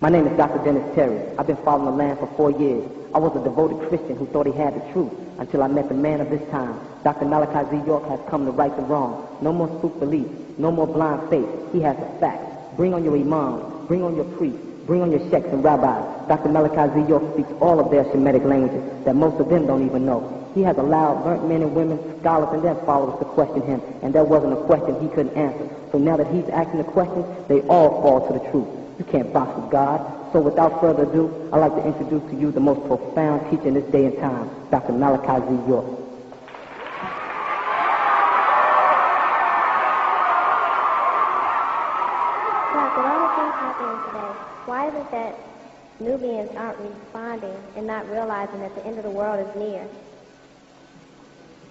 My name is Dr. Dennis Terry. I've been following the land for 4 years. I was a devoted Christian who thought he had the truth until I met the man of this time. Dr. Malachi Z. York has come to right the wrong. No more spook belief, no more blind faith. He has the facts. Bring on your imams, bring on your priests, bring on your sheikhs and rabbis. Dr. Malachi Z. York speaks all of their Shemitic languages that most of them don't even know. He has allowed burnt men and women, scholars and their followers to question him, and there wasn't a question he couldn't answer. So now that he's asking the questions, they all fall to the truth. You can't box with God. So without further ado, I'd like to introduce to you the most profound teacher in this day and time, Dr. Malachi Z. York. Doc, with all the things happening today, why is it that Nubians aren't responding and not realizing that the end of the world is near?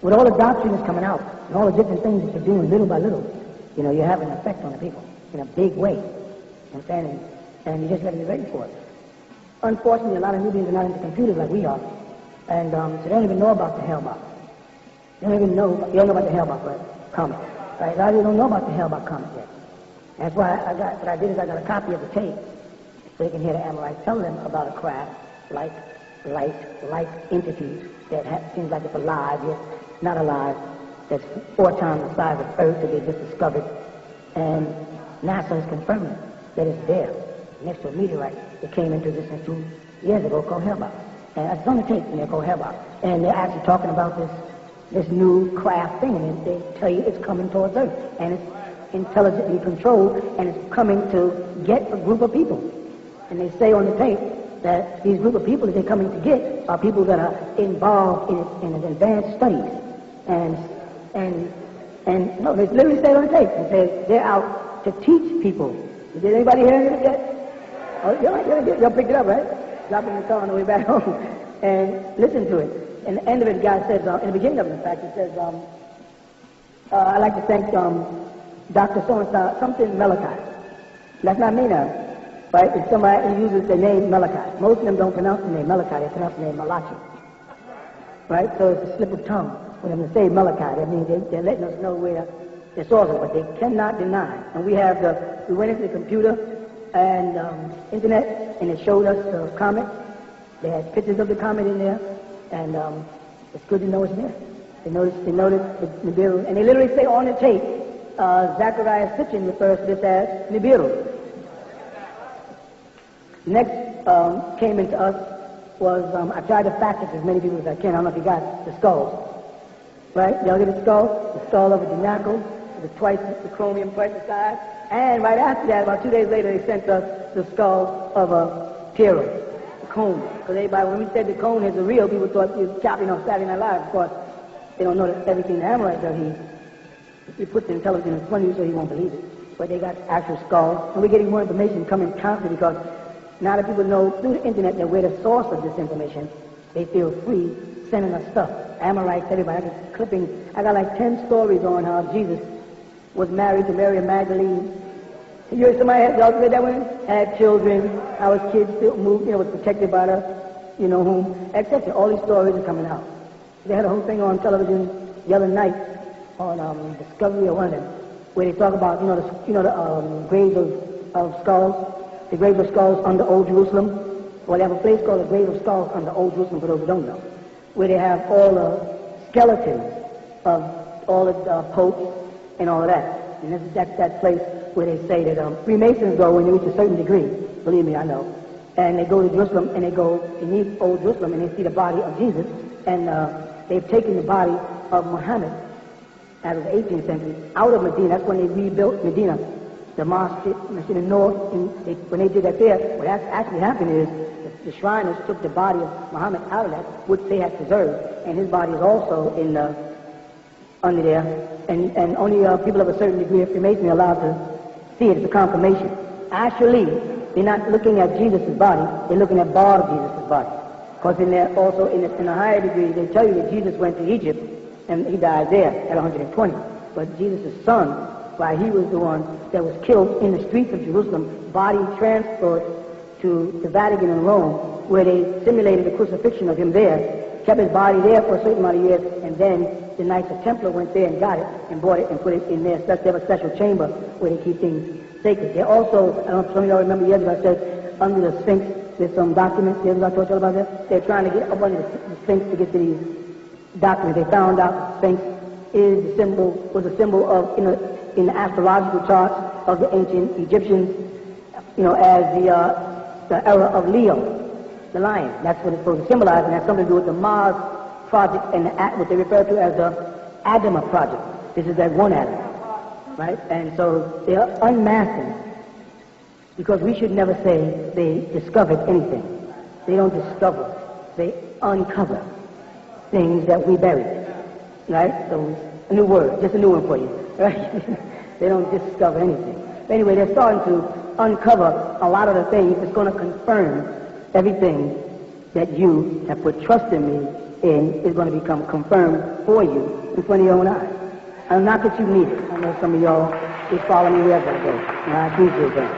With all the doctrine that's coming out, and all the different things that you're doing little by little, you have an effect on the people in a big way. Understanding? And you just got to be ready for it. Unfortunately, a lot of Nubians are not into computers like we are, and so they don't even know about the Hellbox. You don't know about the Hellbox, right? Comic. Right? A lot of you don't know about the Hellbox comic yet. That's why I got a copy of the tape, so you can hear the Amorites tell them about a craft like entities that seems like it's alive, yet not alive, that's 4 times the size of Earth that they just discovered, and NASA is confirming that it's there, next to a meteorite that came into existence 2 years ago called Hellbox. And it's on the tape, and they're called Hellbox. And they're actually talking about this new craft thing, and they tell you it's coming towards Earth, and it's intelligently controlled, and it's coming to get a group of people. And they say on the tape that these group of people that they're coming to get are people that are involved in advanced studies. And no, they literally say it on the tape, and say they're out to teach people. Did anybody hear it yet? Oh, y'all picked it up, right? Drop it in the car on the way back home. And listen to it. In the end of it, the guy says, in the beginning of it, in fact, he says, I'd like to thank Dr. So-and-so, something Malachi. That's not me now, right? It's somebody who uses the name Malachi. Most of them don't pronounce the name Malachi, they pronounce the name Malachi. Right? So it's a slip of tongue for them to say Malachi. That means they're letting us know where the source is, but they cannot deny. And we went into the computer and internet, and it showed us the comet. They had pictures of the comet in there, and it's good to know it's there. They noticed Nibiru, and they literally say on the tape, Zachariah Sitchin refers to this as Nibiru. Next came into us was, I tried to fact check as many people as I can. I don't know if you got the skulls. Right? Y'all get the skull? The skull of a denacle, the chromium twice the size. And right after that, about 2 days later, they sent us the skull of a Piero, a cone. Because everybody, when we said the cone is a real, people thought he was chopping off Saturday Night Live. Of course, they don't know that everything the Amorite does, he puts the intelligence in front of you so he won't believe it. But they got actual skulls. And we're getting more information coming constantly because now that people know through the internet that we're the source of this information, they feel free sending us stuff. Amorites, everybody. I got like 10 stories on how Jesus was married to Mary Magdalene. You heard somebody, y'all read that one? Had children, how his kids still moved, was protected by the, whom, etc. All these stories are coming out. They had a whole thing on television the other night on Discovery or one of them, where they talk about, the graves of skulls, the graves of skulls under Old Jerusalem. Well, they have a place called the Grave of Skulls under Old Jerusalem, for those who don't know, where they have all the skeletons of all the popes and all of that. And this is that place where they say that Freemasons go when they reach a certain degree. Believe me, I know. And they go to Jerusalem, and they go to meet Old Jerusalem, and they see the body of Jesus. And they've taken the body of Muhammad out of the 18th century out of Medina. That's when they rebuilt Medina, the mosque in the north. And when they did that there, what actually happened is the Shriners took the body of Muhammad out of that, which they had preserved, and his body is also in under there, and only people of a certain degree of Freemasonry are allowed to see it as a confirmation. Actually, they're not looking at Jesus' body, they're looking at Bar of Jesus' body. Because in there also, in a higher degree, they tell you that Jesus went to Egypt, and he died there at 120. But Jesus' son, why he was the one that was killed in the streets of Jerusalem, body transferred to the Vatican in Rome, where they simulated the crucifixion of him there, kept his body there for a certain amount of years, and then the Knights of Templar went there and got it and bought it and put it in there. They have a special chamber where they keep things sacred. They also, I don't know if some of y'all remember years ago, I said under the Sphinx, there's some documents, I told you about that? They're trying to get up under the Sphinx to get to these documents. They found out the Sphinx was a symbol of, in the astrological charts of the ancient Egyptians, as the era of Leo, the lion. That's what it's supposed to symbolize, and that's something to do with the Mars project and what they refer to as the Adama project. This is that one atom, right? And so they are unmasking, because we should never say they discovered anything. They don't discover. They uncover things that we buried, right? So a new word, just a new one for you, right? They don't discover anything. But anyway, they're starting to uncover a lot of the things that's going to confirm everything that you have put trust in me in is going to become confirmed for you in front of your own eyes. And not that you need it. I know some of y'all just follow me wherever I go, and I appreciate that.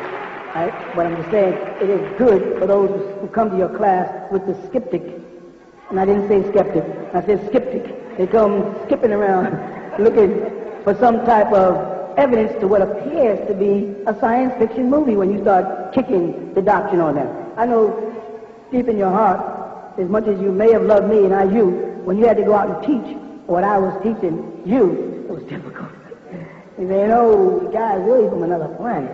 Right? But I'm just saying, it is good for those who come to your class with the skeptic. And I didn't say skeptic, I said skeptic. They come skipping around looking for some type of evidence to what appears to be a science fiction movie when you start kicking the doctrine on them. I know deep in your heart, as much as you may have loved me and I you, when you had to go out and teach what I was teaching you, it was difficult. You say, the guy's really from another planet.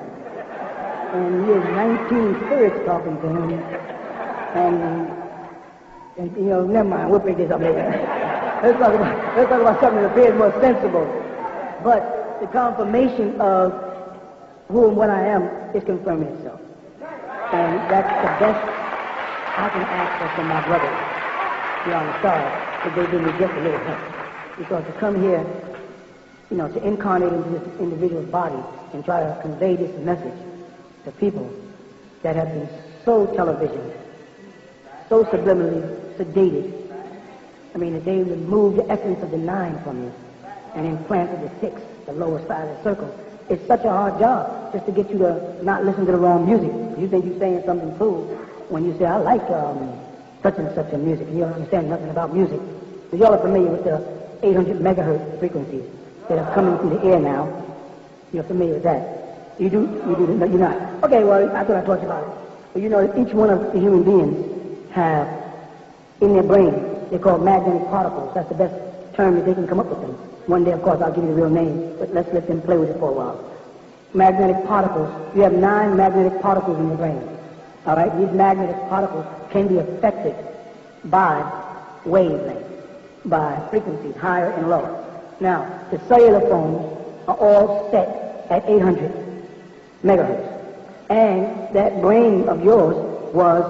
And he has 19 spirits talking to him. And never mind, we'll pick this up later. Let's talk about something that appears more sensible. But the confirmation of who and what I am is confirming itself. And that's the best I can ask for my brothers here on the stars, if they give me just a little help. Because to come here, to incarnate into this individual's body and try to convey this message to people that have been so televisioned, so subliminally sedated. I mean, that they removed the essence of the 9 from you and implanted the 6, the lowest side of the circle. It's such a hard job just to get you to not listen to the wrong music. You think you're saying something cool when you say, I like such and such a music, and you don't understand nothing about music. Because y'all are familiar with the 800 megahertz frequencies that are coming through the air now. You're familiar with that. You do? No, you're not. Okay, well, I thought I taught you about it. But each one of the human beings have in their brain, they're called magnetic particles. That's the best term that they can come up with them. One day, of course, I'll give you the real name, but let's let them play with it for a while. Magnetic particles. You have 9 magnetic particles in your brain. All right? These magnetic particles can be affected by wavelengths, by frequencies, higher and lower. Now, the cellular phones are all set at 800 megahertz. And that brain of yours was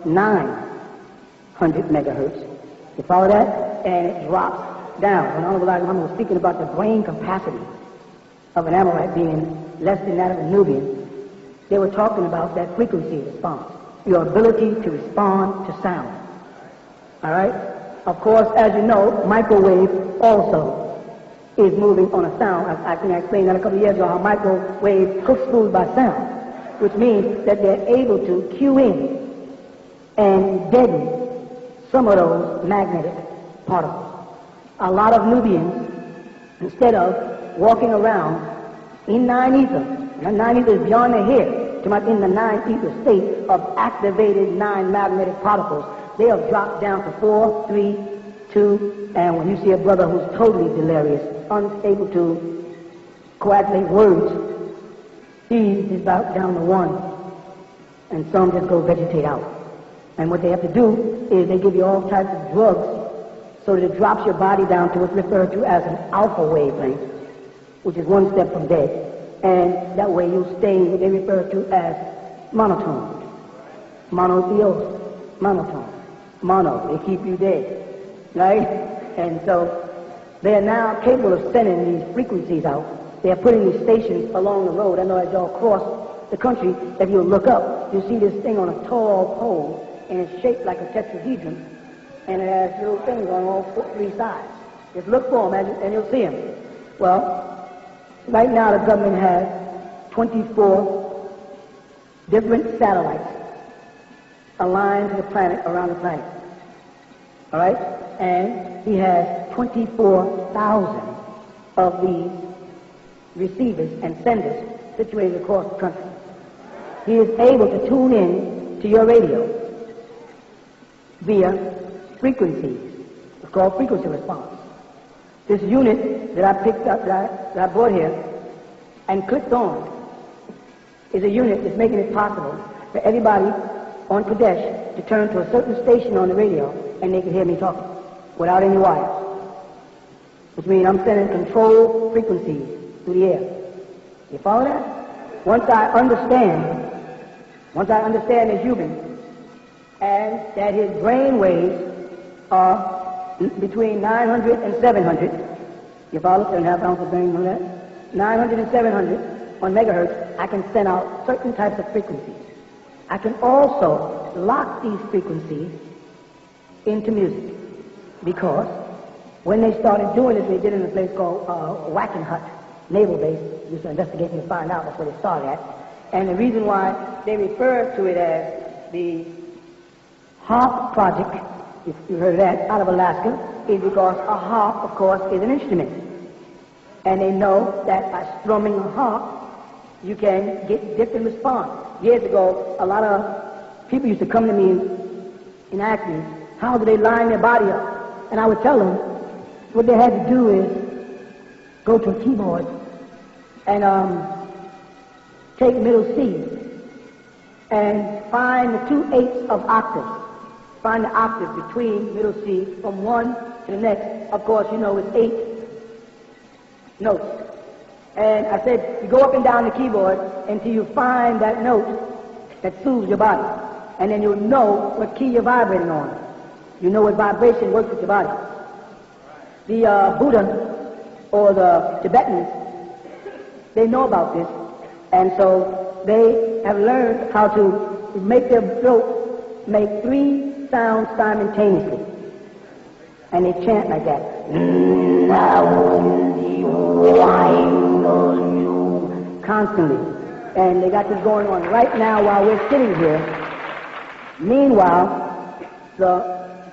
900 megahertz. You follow that? And it drops down. When Honorable Elijah Muhammad was speaking about the brain capacity of an Amorite being less than that of a Nubian, they were talking about that frequency response, your ability to respond to sound. All right? Of course, as you know, microwave also is moving on a sound. I think I explained that a couple of years ago, how microwave cooks food by sound, which means that they're able to cue in and deaden some of those magnetic particles. A lot of Nubians, instead of walking around in 9 ether, and 9 ether is beyond their head, in the 9 ether state of activated 9 magnetic particles, they have dropped down to 4, 3, 2, and when you see a brother who's totally delirious, unable to coagulate words, he is about down to 1, and some just go vegetate out. And what they have to do is they give you all types of drugs so that it drops your body down to what's referred to as an alpha wavelength, which is 1 step from dead. And that way you'll stay what they refer to as monotone. Monotheosis. Monotone. Mono. They keep you dead. Right? And so they are now capable of sending these frequencies out. They are putting these stations along the road. I know as y'all cross the country, if you look up, you'll see this thing on a tall pole, and it's shaped like a tetrahedron, and it has little things on all 3 sides. Just look for them, and you'll see them. Well, right now the government has 24 different satellites aligned to the planet, around the planet. All right? And he has 24,000 of these receivers and senders situated across the country. He is able to tune in to your radio via frequencies. It's called frequency response. This unit that I picked up, that I brought here and clicked on, is a unit that's making it possible for everybody on Pradesh to turn to a certain station on the radio and they can hear me talking without any wires. Which means I'm sending control frequencies through the air. You follow that? Once I understand the human and that his brain waves are between 900 and 700, you follow? 7.5 ounces of brain on that? 900 and 700 on megahertz, I can send out certain types of frequencies. I can also lock these frequencies into music because when they started doing this, they did it in a place called Whacking Hut, Naval Base. Used to investigate to find out that's where they started at. And the reason why they refer to it as the harp project, if you heard of that, out of Alaska, is because a harp, of course, is an instrument. And they know that by strumming a harp, you can get different response. Years ago, a lot of people used to come to me and ask me, how do they line their body up? And I would tell them what they had to do is go to a keyboard and take middle C and find the 2/8 of octaves. Find the octave between middle C from one to the next. Of course, you know it's 8 notes. And I said, you go up and down the keyboard until you find that note that soothes your body. And then you'll know what key you're vibrating on. You know what vibration works with your body. The Buddha or the Tibetans, they know about this. And so they have learned how to make their throat make 3 sounds simultaneously. And they chant like that. Constantly. And they got this going on right now while we're sitting here. Meanwhile, the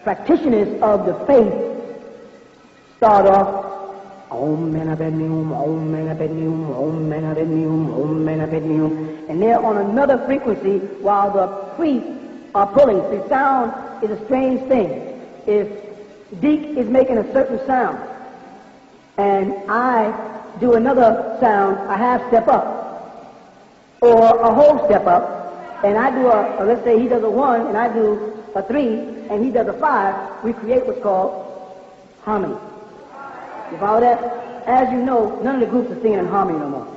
practitioners of the faith start off Om Mena Padme Om Mena Padme Om Mena Padme Om Mena Padme, and they're on another frequency while the priests are pulling. The sound is a strange thing. If Deke is making a certain sound and I do another sound, a half step up or a whole step up, and I do let's say he does a 1 and I do a 3 and he does a 5, we create what's called harmony. You follow that? As you know, none of the groups are singing in harmony no more.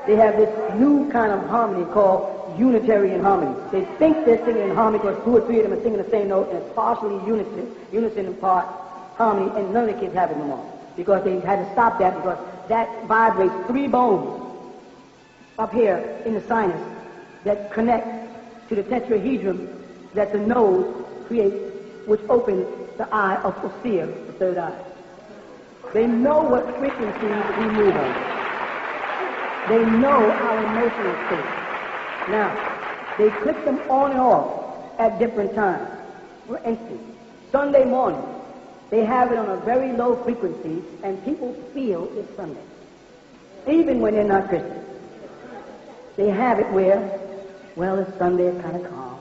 They have this new kind of harmony called Unitarian harmony. They think they're singing in harmony because 2 or 3 of them are singing the same note and it's partially unison in part harmony, and none of the kids have it no more because they had to stop that because that vibrates 3 bones up here in the sinus that connect to the tetrahedron that the nose creates, which opens the eye of Osir, the third eye. They know what frequencies we move on. They know our emotional state. Now, they click them on and off at different times. For instance, Sunday morning, they have it on a very low frequency, and people feel it's Sunday, even when they're not Christian. They have it where, well, it's Sunday, it's kind of calm.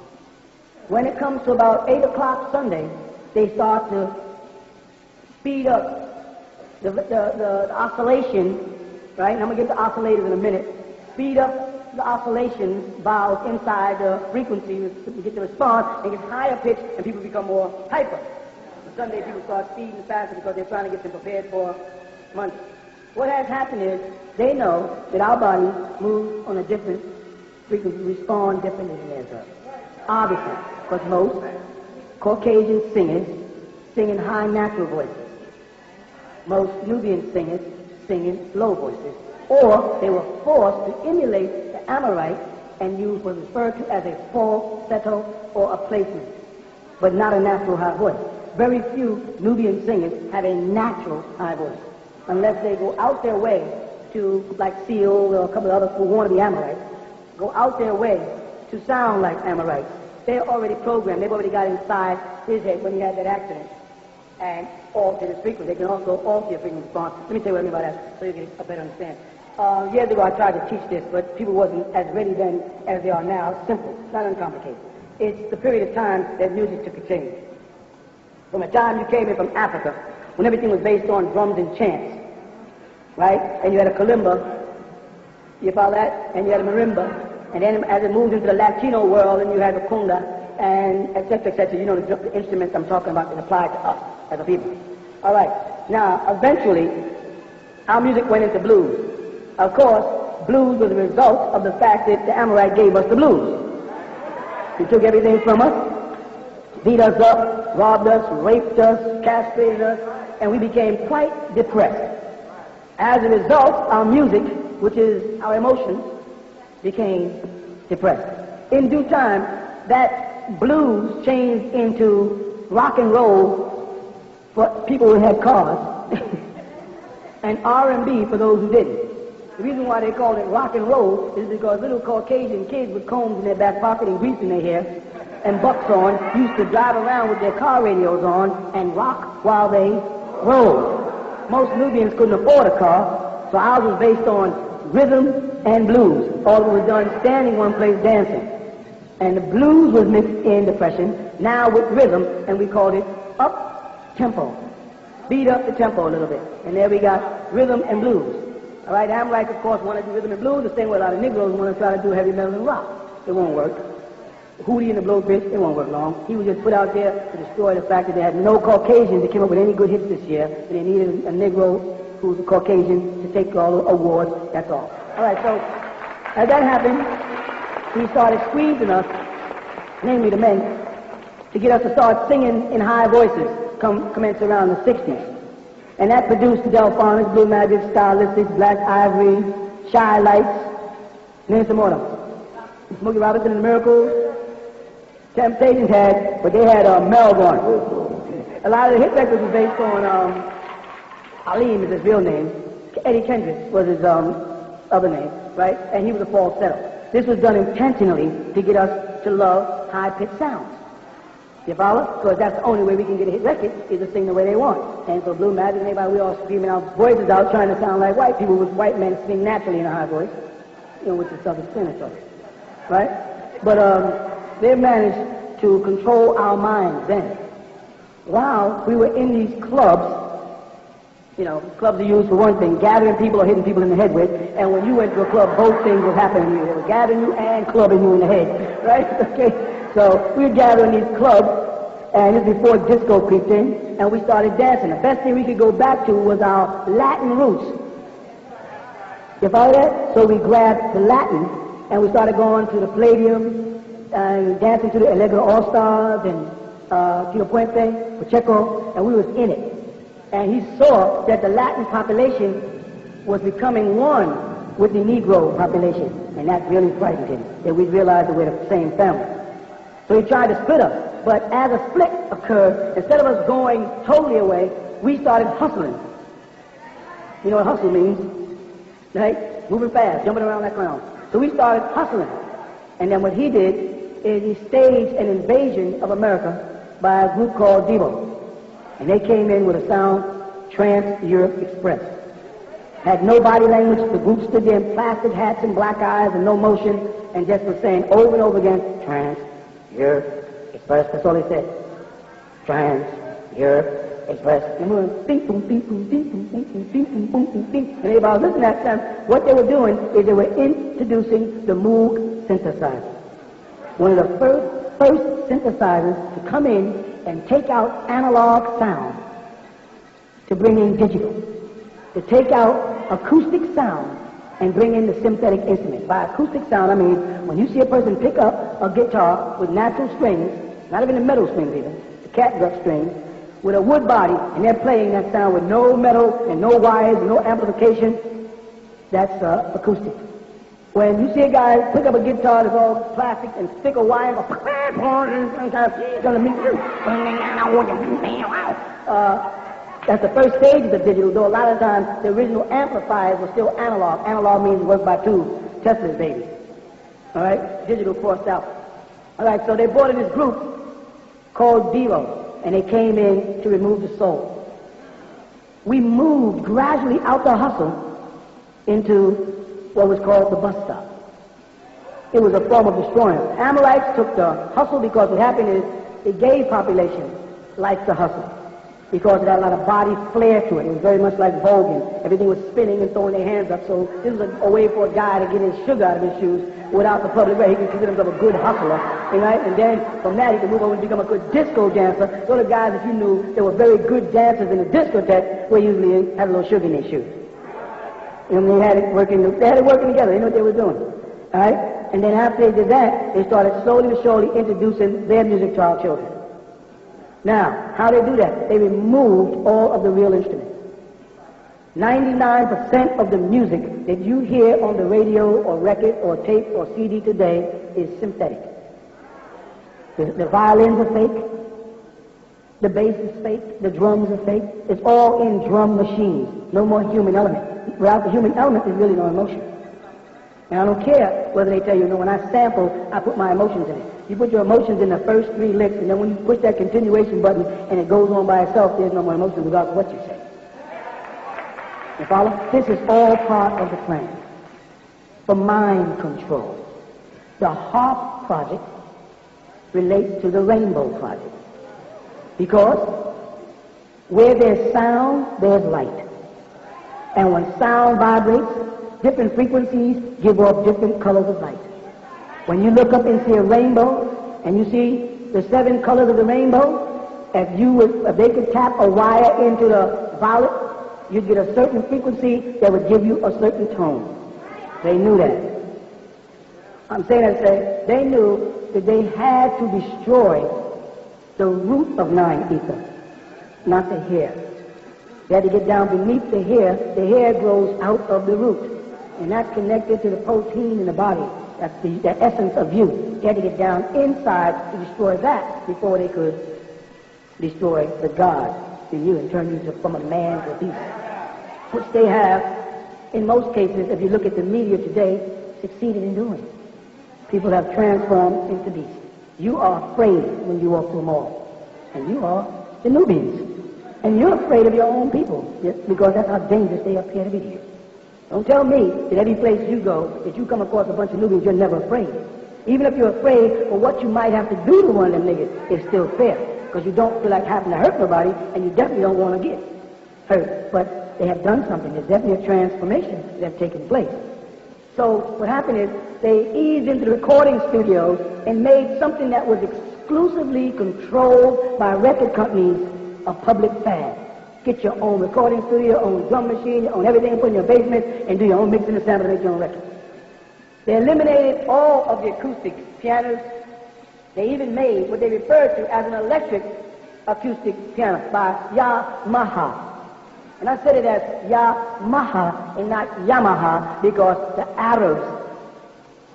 When it comes to about 8 o'clock Sunday, they start to speed up the oscillation, right? And I'm going to get to oscillators in a minute. Speed up the oscillations valves inside the frequency to get the response. It gets higher pitched and people become more hyper. On Sunday, people start speeding faster because they're trying to get them prepared for Monday. What has happened is they know that our bodies move on a different frequency, respond differently than theirs does. Obviously, because most Caucasian singers sing in high natural voices. Most Nubian singers sing in low voices. Or they were forced to emulate the Amorite and use what is referred to as a falsetto or a placement, but not a natural high voice. Very few Nubian singers have a natural high voice, unless they go out their way to, like Seal or a couple of others who want to be Amorites, go out their way to sound like Amorites. They're already programmed. They've already got inside his head when he had that accident and alter his frequency. They can also alter your frequency response. Let me tell you what I mean by that so you get a better understand. Years ago I tried to teach this, but people wasn't as ready then as they are now. It's simple. It's not uncomplicated. it's the period of time that music took a change. From the time you came in from Africa, when everything was based on drums and chants, right? And you had a kalimba, you follow that? And you had a marimba. And then as it moved into the Latino world, and you had the conga, and et cetera, you know the instruments I'm talking about that apply to us as a people. All right. Now, eventually, our music went into blues. Of course, blues was a result of the fact that the Amorite gave us the blues. He took everything from us, beat us up, robbed us, raped us, castrated us, and we became quite depressed. As a result, our music, which is our emotions, became depressed. In due time, that blues changed into rock and roll for people who had cars, and R&B for those who didn't. The reason why they called it rock and roll is because little Caucasian kids with combs in their back pocket and grease in their hair and bucks on used to drive around with their car radios on and rock while they rolled. Most Nubians couldn't afford a car, so ours was based on rhythm and blues. All of it was done standing one place dancing. And the blues was mixed in depression, now with rhythm, and we called it up-tempo. Beat up the tempo a little bit. And there we got rhythm and blues. All right, Amorites, of course, want to do rhythm and blues, the same way a lot of Negroes want to try to do heavy metal and rock. It won't work. Hootie and the Blowfish, it won't work long. He was just put out there to destroy the fact that they had no Caucasians that came up with any good hits this year, and they needed a Negro who's a Caucasian to take all the awards, that's all. All right, so as that happened, he started squeezing us, namely the men, to get us to start singing in high voices, commence around the 60s. And that produced Delphonics, Blue Magic, Stylistics, Black Ivory, Shy Lights, name some more of them. Smokey Robinson and the Miracles. Temptations had, but they had Melbourne. A lot of the hit records was based on Aleem is his real name. Eddie Kendricks was his other name, right? And he was a falsetto. This was done intentionally to get us to love high-pitched sounds. You follow? Because that's the only way we can get a hit record is to sing the way they want. And so Blue Magic and everybody, we all screaming our voices out trying to sound like white people with white men sing naturally in a high voice, you know, with the southern spin or something. Right? But they managed to control our minds then. While we were in these clubs, you know, clubs are used for one thing, gathering people or hitting people in the head with, and when you went to a club, both things were happening to you. They were gathering you and clubbing you in the head. Right? Okay? So we would gather in these clubs, and this is before disco creeped in, and we started dancing. The best thing we could go back to was our Latin roots. You follow that? So we grabbed the Latin, and we started going to the Palladium, and dancing to the Allegro All-Stars, and Tito Puente, Pacheco, and we was in it. And he saw that the Latin population was becoming one with the Negro population, and that really frightened him, that we realized that we're the same family. So he tried to split us. But as a split occurred, instead of us going totally away, we started hustling. You know what hustle means? Right? Moving fast, jumping around like clowns. So we started hustling. And then what he did is he staged an invasion of America by a group called Devo. And they came in with a sound, Trans-Europe Express. Had no body language. The group stood there in plastic hats and black eyes and no motion, and just was saying over and over again, Trans-Europe Express. That's all they said. Trans-Europe Express. And we went ding, boom, ding, boom, ding, boom, ding, boom, ding, boom, boom, boom, ding. And everybody was listening at that time. What they were doing is they were introducing the Moog synthesizer. One of the first synthesizers to come in and take out analog sound to bring in digital. To take out acoustic sound and bring in the synthetic instrument. By acoustic sound, I mean when you see a person pick up a guitar with natural strings, not even the metal strings even, the catgut strings, with a wood body, and they're playing that sound with no metal and no wires and no amplification, that's acoustic. When you see a guy pick up a guitar that's all plastic and stick a wire and go, that's the first stages of digital, though a lot of times the original amplifiers were still analog. Analog means work by tubes. Tesla's baby. All right? Digital crossed out. All right, so they brought in this group called Devo, and they came in to remove the soul. We moved gradually out the hustle into what was called the bus stop. it was a form of destroying them. Amalekites took the hustle because what happened is it gave population like the hustle because it had a lot of body flair to it. It was very much like voguing. Everything was spinning and throwing their hands up. So this was a way for a guy to get his sugar out of his shoes without the public way. He could consider himself a good hustler, right? And then from that he could move over and become a good disco dancer. So the guys that you knew that were very good dancers in the discotheque were usually had a little sugar in their shoes. And they had it working together. They knew what they were doing. All right? And then after they did that, they started slowly but surely introducing their music to our children. Now, how they do that? They removed all of the real instruments. 99% of the music that you hear on the radio or record or tape or CD today is synthetic. The violins are fake. The bass is fake. The drums are fake. It's all in drum machines. No more human element. Without the human element, there's really no emotion. And I don't care whether they tell you, when I sample, I put my emotions in it. You put your emotions in the first 3 licks, and then when you push that continuation button and it goes on by itself, there's no more emotion regardless of what you say. You follow? This is all part of the plan for mind control. The harp project relates to the rainbow project because where there's sound, there's light. And when sound vibrates, different frequencies give off different colors of light. When you look up and see a rainbow and you see the 7 colors of the rainbow, if they could tap a wire into the violet, you'd get a certain frequency that would give you a certain tone. They knew that. I'm saying that to say they knew that they had to destroy the root of 9 ether, not the hair. They had to get down beneath the hair. The hair grows out of the root. And that's connected to the protein in the body. That's the essence of you. They had to get down inside to destroy that before they could destroy the God in you and turn you from a man to a beast. Which they have, in most cases, if you look at the media today, succeeded in doing. People have transformed into beasts. You are afraid when you walk through a mall. And you are the Nubians. And you're afraid of your own people because that's how dangerous they appear to be to you. Don't tell me that every place you go, that you come across a bunch of Nubians, you're never afraid. Even if you're afraid of what you might have to do to one of them niggas, it's still fair. Because you don't feel like having to hurt nobody, and you definitely don't want to get hurt. But they have done something. There's definitely a transformation that has taken place. So what happened is they eased into the recording studios and made something that was exclusively controlled by record companies a public fad. Get your own recording studio, your own drum machine, your own everything, put in your basement, and do your own mixing and sampling and make your own records. They eliminated all of the acoustic pianos. They even made what they referred to as an electric acoustic piano by Yamaha. And I said it as Yamaha and not Yamaha because the Arabs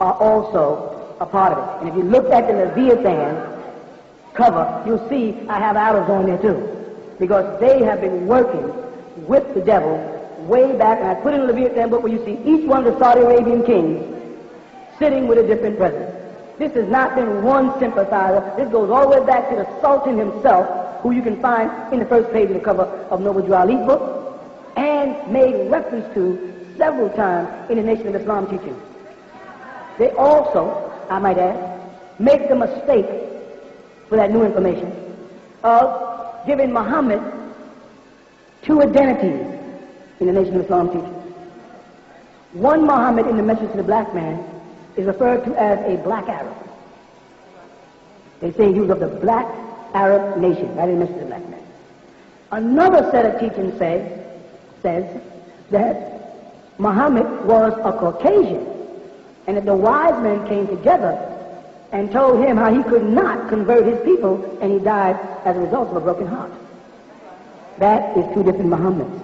are also a part of it. And if you look at the Leviathan cover, you'll see I have Arabs on there too. Because they have been working with the devil way back, and I put in the Leviathan book where you see each one of the Saudi Arabian kings sitting with a different president. This has not been one sympathizer. This goes all the way back to the Sultan himself, who you can find in the first page of the cover of Noble Drew Ali's book, and made reference to several times in the Nation of Islam teaching. They also, I might add, make the mistake for that new information of giving Muhammad 2 identities in the Nation of Islam teaching. One Muhammad in the message to the black man is referred to as a black Arab. They say he was of the black Arab nation, that is the message to the black man. Another set of teachings says that Muhammad was a Caucasian, and that the wise men came together and told him how he could not convert his people, and he died as a result of a broken heart. That is 2 different Muhammads.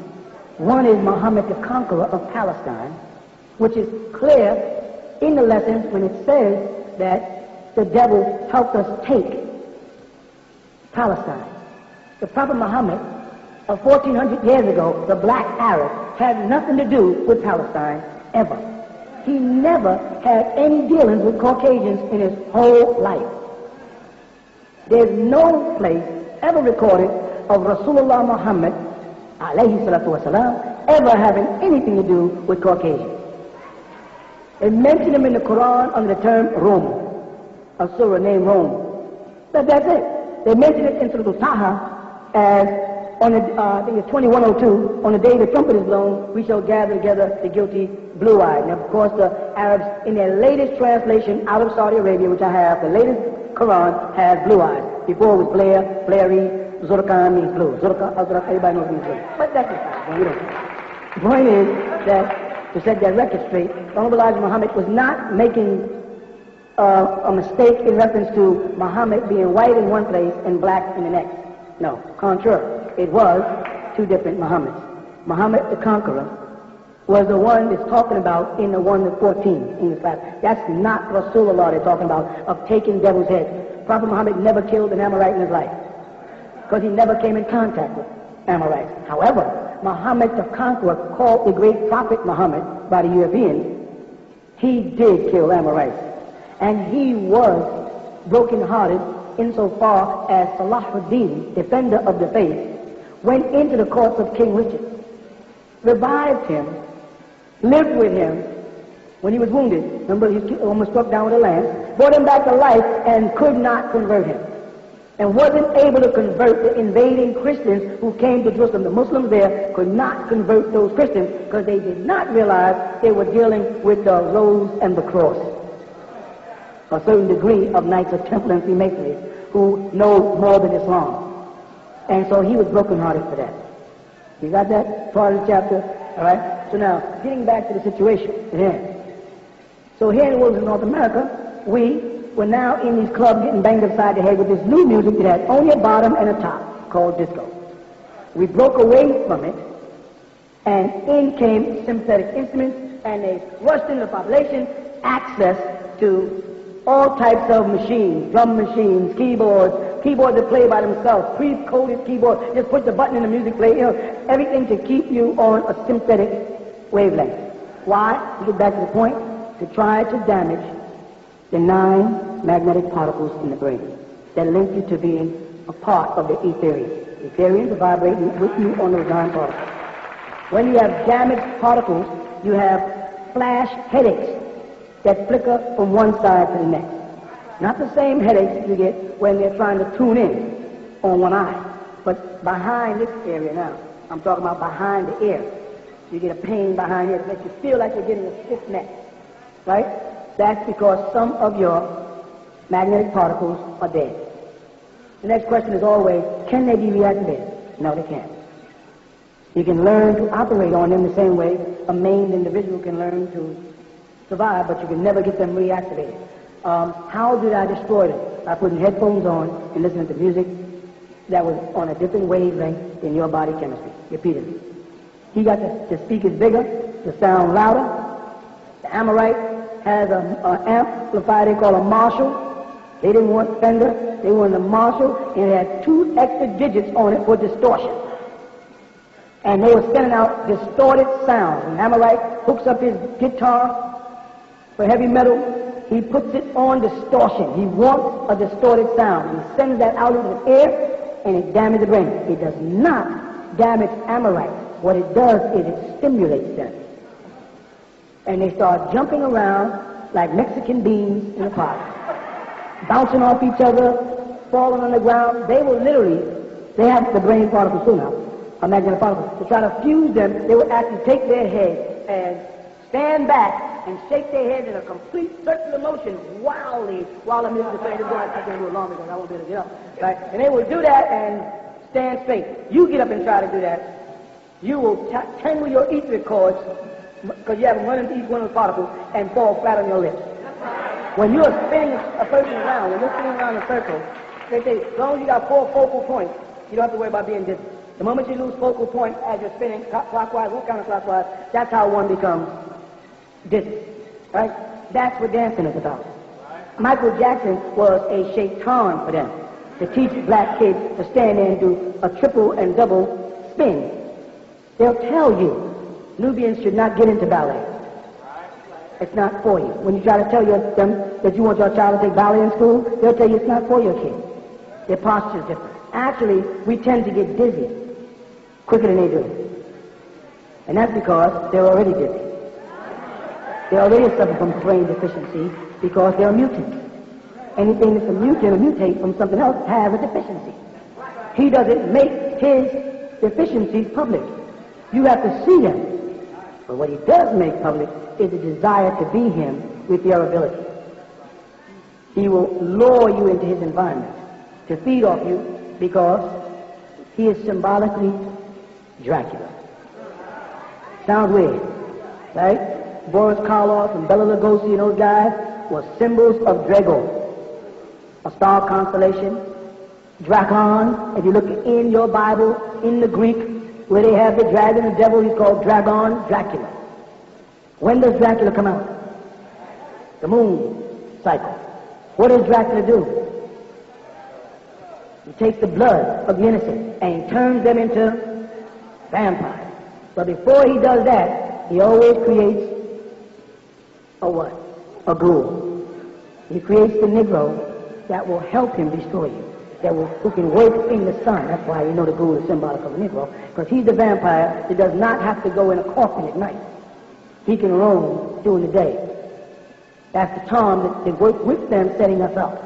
One is Muhammad the Conqueror of Palestine, which is clear in the lessons when it says that the devil helped us take Palestine. The Prophet Muhammad of 1400 years ago, the black Arab, had nothing to do with Palestine ever. He never had any dealings with Caucasians in his whole life. There's no place ever recorded of Rasulullah Muhammad, alayhi salatu wasalam, ever having anything to do with Caucasians. They mention him in the Quran under the term Rome, a surah named Rome. But that's it. They mention it in Surah Al-Taha as on the, I think it's 2102, on the day the trumpet is blown, we shall gather together the guilty blue-eyed. And of course the Arabs, in their latest translation out of Saudi Arabia, which I have, the latest Quran has blue eyes. Before it was Blair, Blairy, Zurkan means blue. Zurkan, everybody knows means blue. But that's the fact. We don't. The point is that, to set that record straight, Honorable Elijah Muhammad was not making a mistake in reference to Muhammad being white in one place and black in the next. No, contrary. It was two different Muhammads. Muhammad the Conqueror was the one that's talking about in the 1 to 14 in the class. That's not Rasulullah they're talking about, of taking devil's head. Prophet Muhammad never killed an Amorite in his life, because he never came in contact with Amorites. However, Muhammad the Conqueror, called the great prophet Muhammad by the Europeans, he did kill Amorites. And he was broken-hearted insofar as Salahuddin, defender of the faith, went into the courts of King Richard, revived him, lived with him when he was wounded. Remember, he was almost struck down with a lance, brought him back to life and could not convert him. And wasn't able to convert the invading Christians who came to Jerusalem. The Muslims there could not convert those Christians because they did not realize they were dealing with the rose and the cross. A certain degree of Knights of Templar and Freemasonry who know more than Islam. And so he was brokenhearted for that. You got that part of the chapter? All right? So now, getting back to the situation at hand. So here in the world of North America, we were now in these clubs getting banged upside the head with this new music that had only a bottom and a top called disco. We broke away from it, and in came synthetic instruments, and they rushed into the population access to all types of machines, drum machines, keyboards that play by themselves, pre-coded keyboards, just push the button and the music play, everything to keep you on a synthetic wavelength. Why? To get back to the point, to try to damage the 9 magnetic particles in the brain that link you to being a part of the etherians. The etherians are vibrating with you on those 9 particles. When you have damaged particles, you have flash headaches that flicker from one side to the next. Not the same headaches you get when they're trying to tune in on one eye, but behind this area now. I'm talking about behind the ear. You get a pain behind here that makes you feel like you're getting a stiff neck, right? That's because some of your magnetic particles are dead. The next question is always, can they be reactivated? No, they can't. You can learn to operate on them the same way a maimed individual can learn to survive, but you can never get them reactivated. How did I destroy them? By putting headphones on and listening to music that was on a different wavelength than your body chemistry, repeatedly. He got the speakers bigger, the sound louder. The Amorite has an amplifier they call a Marshall. They didn't want Fender, they wanted a Marshall, and it had 2 extra digits on it for distortion. And they were sending out distorted sounds. And Amorite hooks up his guitar for heavy metal, he puts it on distortion. He wants a distorted sound. He sends that out into the air, and it damages the brain. It does not damage Amorite. What it does is it stimulates them. And they start jumping around like Mexican beans in a pot, bouncing off each other, falling on the ground. They will literally, they have the brain particles too now, a magnetic particle. To try to fuse them, they will actually take their head and stand back and shake their head in a complete circular motion while the music is playing. I can't do it long because I won't be able to get up. Right? And they will do that and stand straight. You get up and try to do that. You will tangle your etheric cords because you have them running to each one of the particles and fall flat on your lips. When you're spinning a person around, when you're spinning around a circle, they say, as long as you got 4 focal points, you don't have to worry about being dizzy. The moment you lose focal point as you're spinning clockwise or counterclockwise, that's how one becomes dizzy. Right? That's what dancing is about. Michael Jackson was a shaitan for them, to teach black kids to stand there and do a triple and double spin. They'll tell you Nubians should not get into ballet. It's not for you. When you try to tell them that you want your child to take ballet in school, they'll tell you it's not for your kid. Their posture is different. Actually, we tend to get dizzy quicker than they do. And that's because they're already dizzy. They already suffer from brain deficiency because they're mutants. Anything that's a mutant or mutate from something else has a deficiency. He doesn't make his deficiencies public. You have to see them. But what he does make public is a desire to be him with your ability. He will lure you into his environment to feed off you because he is symbolically Dracula. Sounds weird, right? Boris Karloff and Bela Lugosi and those guys were symbols of Drago, a star constellation. Dracon, if you look in your Bible, in the Greek, where they have the dragon, the devil, he's called Dragon, Dracula. When does Dracula come out? The moon cycle. What does Dracula do? He takes the blood of the innocent and he turns them into vampires. But before he does that, he always creates a what? A ghoul. He creates the Negro that will help him destroy you, who can work in the sun. That's why you know the ghoul is symbolic of a Negro, because he's the vampire that does not have to go in a coffin at night. He can roam during the day. That's the charm that works with them, setting us up.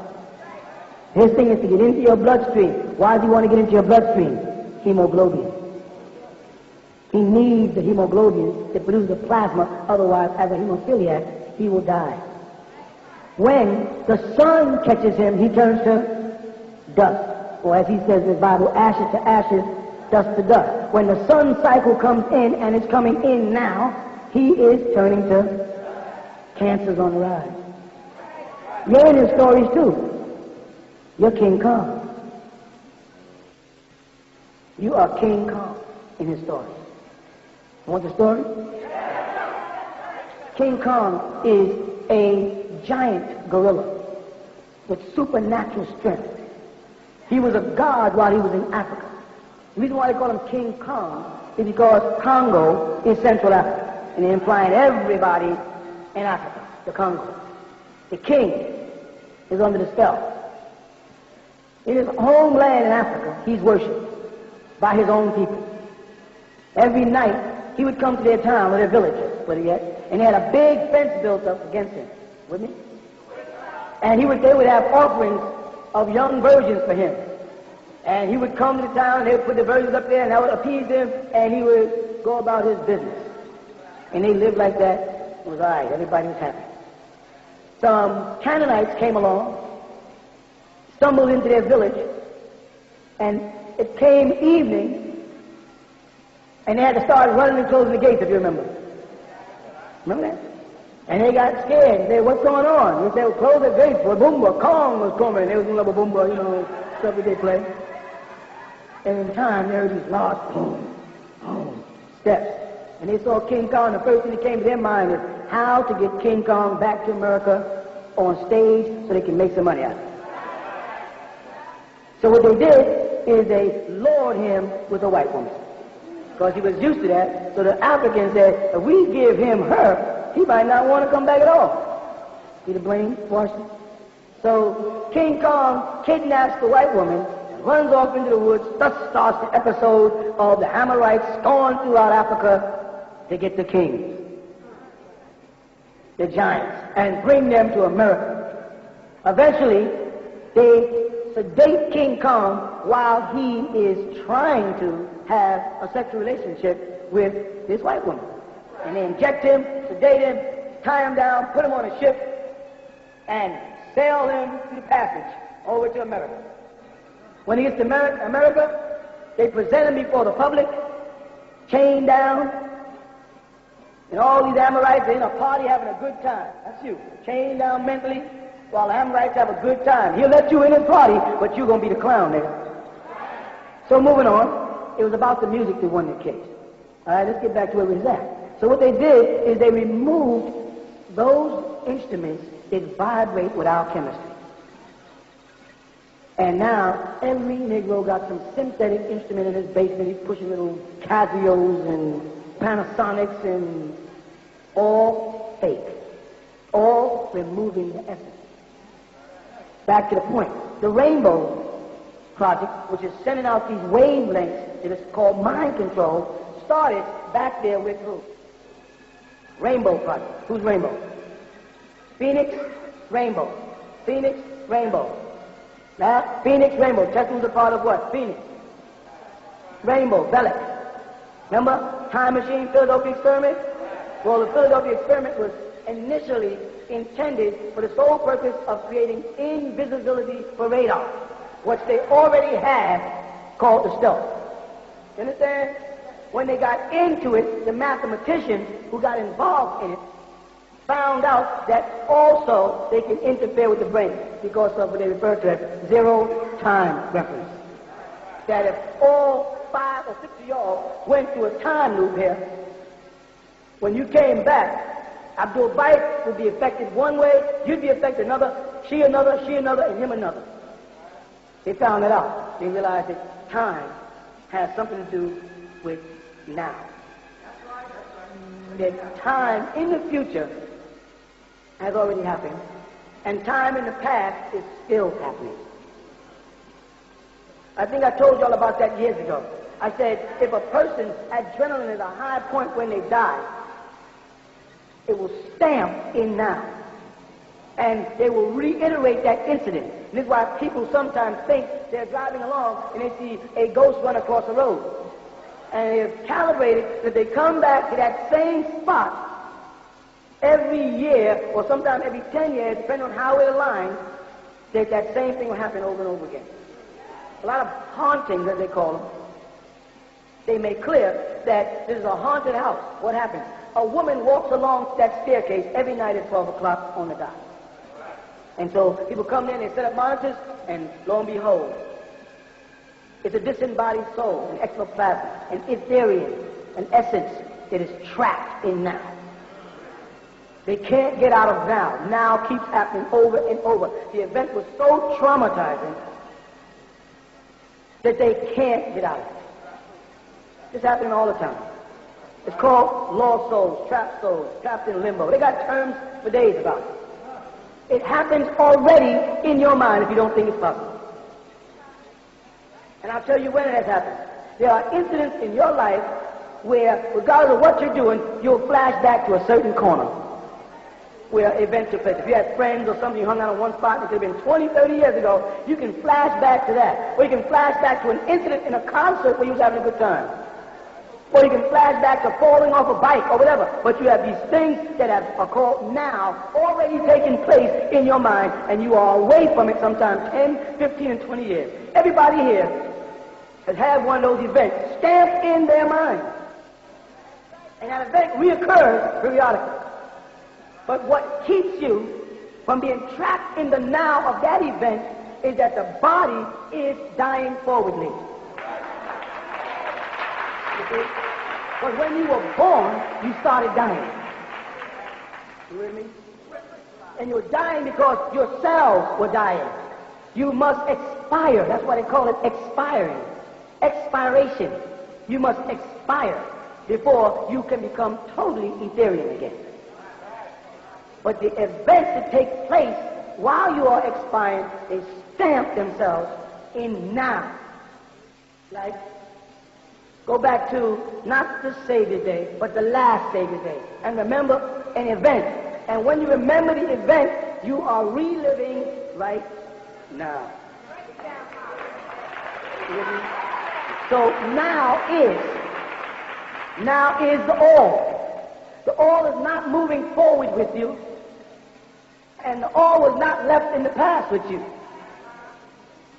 His thing is to get into your bloodstream. Why does he want to get into your bloodstream? Hemoglobin. He needs the hemoglobin to produce the plasma, otherwise, as a hemophiliac, he will die. When the sun catches him, he turns to dust. Or as he says in his Bible, ashes to ashes, dust to dust. When the sun cycle comes in, and it's coming in now, he is turning to cancers on the rise. You're in his stories too. You're King Kong. You are King Kong in his stories. Want the story? King Kong is a giant gorilla with supernatural strength. He was a god while he was in Africa. The reason why they call him King Kong is because Congo is Central Africa. And they're implying everybody in Africa, the Congo. The king is under the spell. In his homeland in Africa, he's worshipped by his own people. Every night, he would come to their town or their village, and they had a big fence built up against him. With me? And they would have offerings of young virgins for him. And he would come to the town, and they would put the virgins up there, and that would appease him, and he would go about his business. And they lived like that. It was all right. Everybody was happy. Some Canaanites came along, stumbled into their village, and it came evening, and they had to start running and closing the gates, if you remember. Remember that? And they got scared and said, what's going on? They said, well, close the gates, for Boomba, Kong was coming. They was doing little Boomba, stuff that they play. And in time, there were these large boom, boom, steps. And they saw King Kong. The first thing that came to their mind is how to get King Kong back to America on stage so they can make some money out of it. So what they did is they lured him with a white woman, because he was used to that. So the Africans said, if we give him her, he might not want to come back at all. See the blame, Washington? So King Kong kidnaps the white woman, runs off into the woods. Thus starts the episode of the Hamerites going throughout Africa to get the kings, the giants, and bring them to America. Eventually, they sedate King Kong while he is trying to have a sexual relationship with this white woman. And they inject him, sedate him, tie him down, put him on a ship, and sail him through the passage over to America. When he gets to America, they present him before the public, chained down, and all these Amorites are in a party having a good time. That's you, chained down mentally, while the Amorites have a good time. He'll let you in his party, but you're going to be the clown there. So moving on, it was about the music that won the case. All right, let's get back to where we was at. So what they did is they removed those instruments that vibrate with our chemistry. And now every Negro got some synthetic instrument in his basement. He's pushing little Casios and Panasonics, and all fake, all removing the essence. Back to the point. The Rainbow Project, which is sending out these wavelengths that is called mind control, started back there with who? Rainbow project. Who's Rainbow? Phoenix, Rainbow. Phoenix, Rainbow. Now, Phoenix, Rainbow. Test who's a part of what? Phoenix. Rainbow, Bellic. Remember? Time machine, Philadelphia experiment? Well, the Philadelphia experiment was initially intended for the sole purpose of creating invisibility for radar, which they already had called the stealth. You understand? When they got into it, the mathematicians who got involved in it found out that also they can interfere with the brain because of what they refer to as zero-time reference. That if all 5 or 6 of y'all went through a time loop here, when you came back, Abdul Bayt would be affected one way, you'd be affected another, she another, and him another. They found it out. They realized that time has something to do with now. That time in the future has already happened, and time in the past is still happening. I think I told y'all about that years ago. I said, if a person's adrenaline is a high point when they die, it will stamp in now. And they will reiterate that incident. And this is why people sometimes think they're driving along and they see a ghost run across the road. And they've calibrated that they come back to that same spot every year, or sometimes every 10 years, depending on how it aligns, that same thing will happen over and over again. A lot of hauntings, as they call them, they make clear that this is a haunted house. What happens? A woman walks along that staircase every night at 12 o'clock on the dot. And so people come in, they set up monitors, and lo and behold, it's a disembodied soul, an ectoplasm, an Etherian, an essence that is trapped in now. They can't get out of now. Now keeps happening over and over. The event was so traumatizing that they can't get out of it. It's happening all the time. It's called lost souls, trapped in limbo. They got terms for days about it. It happens already in your mind if you don't think it's possible. And I'll tell you when it has happened. There are incidents in your life where, regardless of what you're doing, you'll flash back to a certain corner where an event took place. If you had friends or something, you hung out in one spot, and it could have been 20, 30 years ago, you can flash back to that. Or you can flash back to an incident in a concert where you was having a good time. Or you can flash back to falling off a bike or whatever. But you have these things that are called now already taking place in your mind, and you are away from it sometimes 10, 15, and 20 years. Everybody here has had one of those events stamped in their mind. And that event reoccurs periodically. But what keeps you from being trapped in the now of that event is that the body is dying forwardly. But when you were born, you started dying. You with me? And you were dying because your cells were dying. You must expire. That's why they call it expiring. Expiration. You must expire before you can become totally Etherian again. But the events that take place while you are expiring, they stamp themselves in now. Like, go back to not the Savior Day, but the last Savior Day. And remember an event. And when you remember the event, you are reliving right now. So now is the all. The all is not moving forward with you. And the all was not left in the past with you.